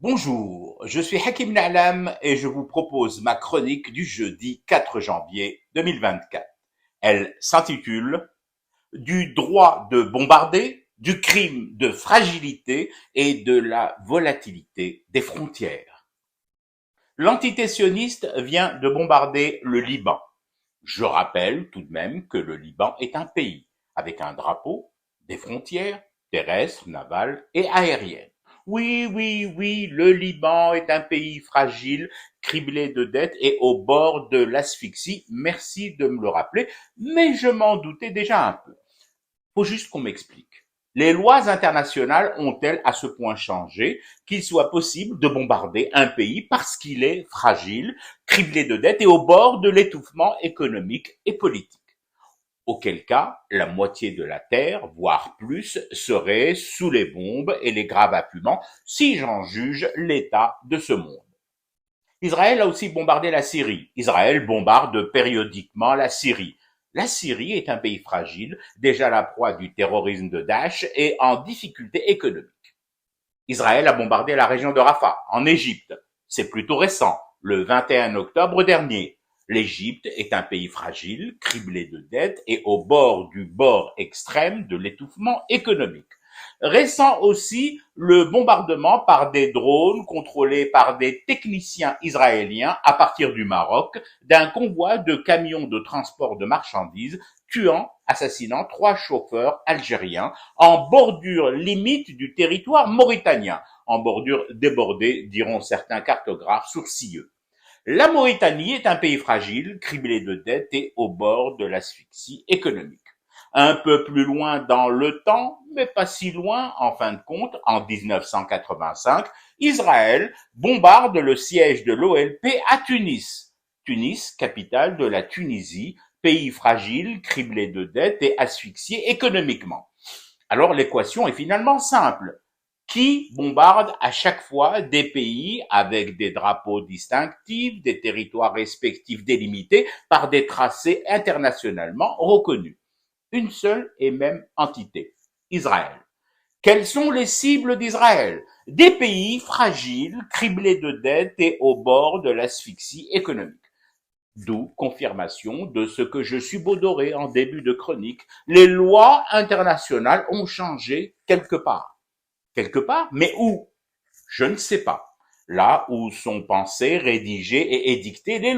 Bonjour, je suis Hakim Na'lam et je vous propose ma chronique du jeudi 4 janvier 2024. Elle s'intitule Du droit de bombarder, du crime de fragilité et de la volatilité des frontières. L'entité sioniste vient de bombarder le Liban. Je rappelle tout de même que le Liban est un pays avec un drapeau, des frontières terrestres, navales et aériennes. Oui, oui, oui, le Liban est un pays fragile, criblé de dettes et au bord de l'asphyxie. Merci de me le rappeler, mais je m'en doutais déjà un peu. Faut juste qu'on m'explique. Les lois internationales ont-elles à ce point changé qu'il soit possible de bombarder un pays parce qu'il est fragile, criblé de dettes et au bord de l'étouffement économique et politique? Auquel cas, la moitié de la Terre, voire plus, serait sous les bombes et les graves affûments, si j'en juge l'état de ce monde. Israël a aussi bombardé la Syrie. Israël bombarde périodiquement la Syrie. La Syrie est un pays fragile, déjà la proie du terrorisme de Daesh et en difficulté économique. Israël a bombardé la région de Rafah, en Égypte. C'est plutôt récent, le 21 octobre dernier. L'Égypte est un pays fragile, criblé de dettes et au bord du bord extrême de l'étouffement économique. Récent aussi le bombardement par des drones contrôlés par des techniciens israéliens à partir du Maroc d'un convoi de camions de transport de marchandises tuant, assassinant 3 chauffeurs algériens en bordure limite du territoire mauritanien, en bordure débordée, diront certains cartographes sourcilleux. La Mauritanie est un pays fragile, criblé de dettes et au bord de l'asphyxie économique. Un peu plus loin dans le temps, mais pas si loin en fin de compte, en 1985, Israël bombarde le siège de l'OLP à Tunis. Tunis, capitale de la Tunisie, pays fragile, criblé de dettes et asphyxié économiquement. Alors l'équation est finalement simple. Qui bombarde à chaque fois des pays avec des drapeaux distinctifs, des territoires respectifs délimités par des tracés internationalement reconnus? Une seule et même entité, Israël. Quelles sont les cibles d'Israël? Des pays fragiles, criblés de dettes et au bord de l'asphyxie économique. D'où confirmation de ce que je subodorais en début de chronique. Les lois internationales ont changé quelque part. Quelque part, mais où? Je ne sais pas. Là où sont pensées, rédigées et édictées des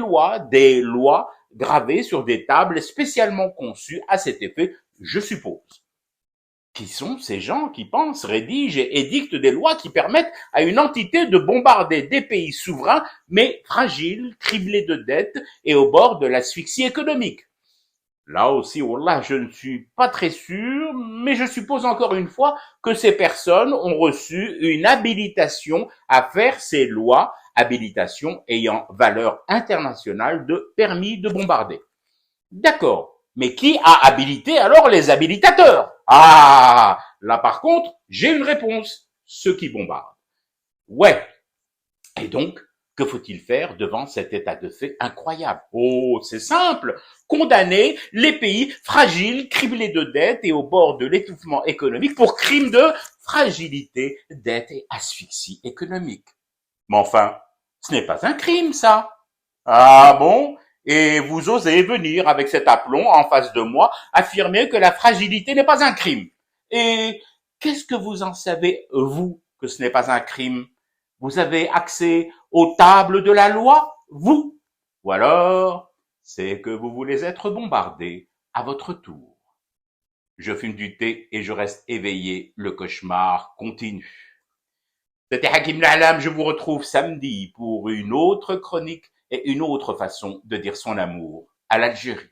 lois gravées sur des tables spécialement conçues à cet effet, je suppose. Qui sont ces gens qui pensent, rédigent et édictent des lois qui permettent à une entité de bombarder des pays souverains, mais fragiles, criblés de dettes et au bord de l'asphyxie économique? Là aussi, wallah, je ne suis pas très sûr, mais je suppose encore une fois que ces personnes ont reçu une habilitation à faire ces lois, habilitation ayant valeur internationale de permis de bombarder. D'accord. Mais qui a habilité alors les habilitateurs? Ah, là par contre, j'ai une réponse. Ceux qui bombardent. Ouais. Et donc, que faut-il faire devant cet état de fait incroyable? Oh, c'est simple. Condamner les pays fragiles, criblés de dettes et au bord de l'étouffement économique pour crimes de fragilité, dette et asphyxie économique. Mais enfin, ce n'est pas un crime, ça. Ah bon? Et vous osez venir avec cet aplomb en face de moi affirmer que la fragilité n'est pas un crime. Et qu'est-ce que vous en savez, vous, que ce n'est pas un crime? Vous avez accès aux tables de la loi, vous? Ou alors, c'est que vous voulez être bombardé à votre tour. Je fume du thé et je reste éveillé, le cauchemar continue. C'était Hakim Na'lam, je vous retrouve samedi pour une autre chronique et une autre façon de dire son amour à l'Algérie.